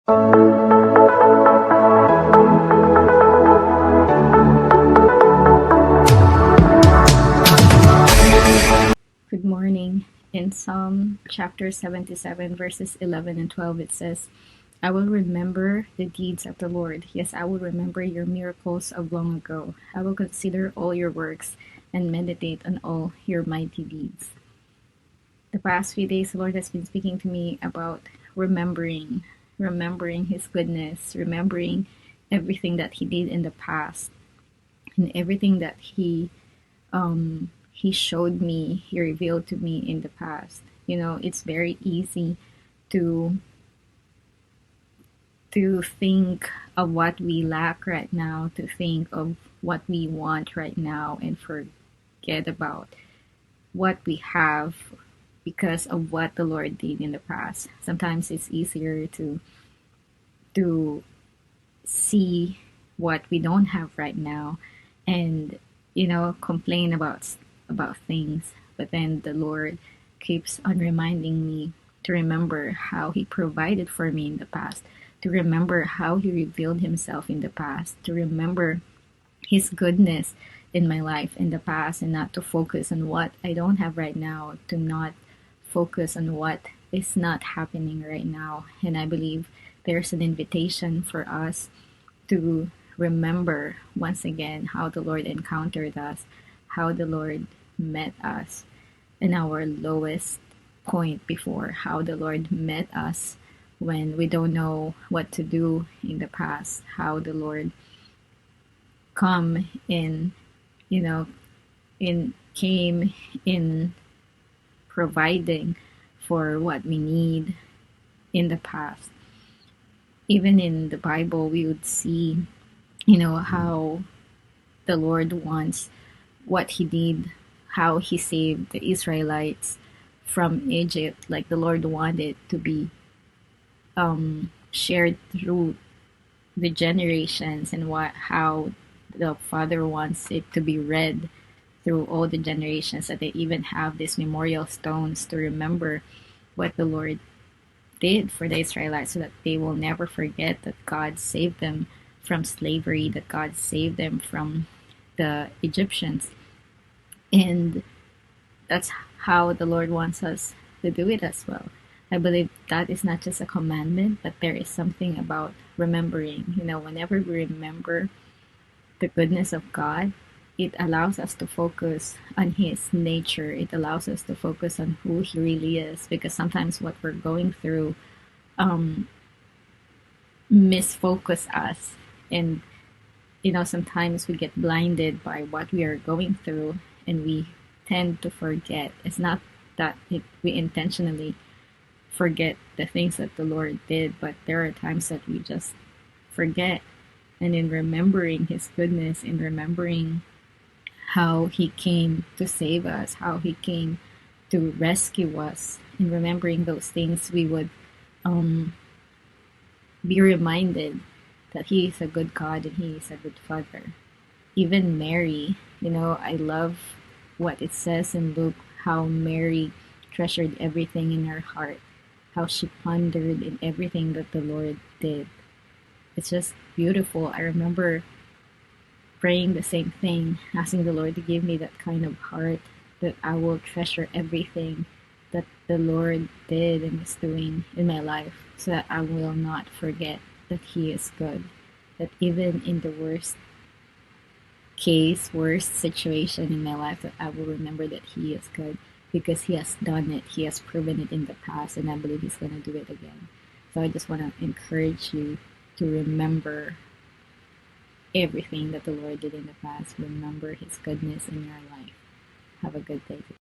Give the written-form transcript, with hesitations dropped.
Good morning. In Psalm chapter 77, verses 11 and 12, it says, I will remember the deeds of the Lord. Yes, I will remember your miracles of long ago. I will consider all your works and meditate on all your mighty deeds. The past few days, the Lord has been speaking to me about remembering His goodness, remembering everything that He did in the past, and everything that He showed me, He revealed to me in the past. You know, it's very easy to think of what we lack right now, to think of what we want right now, and forget about what we have because of what the Lord did in the past. Sometimes it's easier to see what we don't have right now and complain about things, but then the Lord keeps on reminding me to remember how He provided for me in the past, to remember how He revealed Himself in the past, to remember His goodness in my life in the past, and not to focus on what I don't have right now, to not focus on what is not happening right now. And I believe there's an invitation for us to remember once again how the Lord encountered us, how the Lord met us in our lowest point before, how the Lord met us when we don't know what to do in the past, how the Lord come in, you know, in came in providing for what we need in the past. Even in the Bible, we would see, how the Lord wants what He did, how He saved the Israelites from Egypt. Like the Lord wanted to be shared through the generations, and how the Father wants it to be read through all the generations, that they even have these memorial stones to remember what the Lord did for the Israelites, so that they will never forget that God saved them from slavery, that God saved them from the Egyptians. And that's how the Lord wants us to do it as well. I believe that is not just a commandment, but there is something about remembering. Whenever we remember the goodness of God, it allows us to focus on His nature. It allows us to focus on who He really is, because sometimes what we're going through misfocus us. And sometimes we get blinded by what we are going through, and we tend to forget. It's not that we intentionally forget the things that the Lord did, but there are times that we just forget. And in remembering His goodness, in remembering how He came to save us, how He came to rescue us, in remembering those things, we would be reminded that He is a good God and He is a good Father. Even Mary, I love what it says in Luke, how Mary treasured everything in her heart, how she pondered in everything that the Lord did. It's just beautiful. I remember praying the same thing, asking the Lord to give me that kind of heart, that I will treasure everything that the Lord did and is doing in my life, so that I will not forget that He is good. That even in the worst situation in my life, that I will remember that He is good, because He has done it. He has proven it in the past, and I believe He's going to do it again. So I just want to encourage you to remember everything that the Lord did in the past. Remember His goodness in your life. Have a good day today.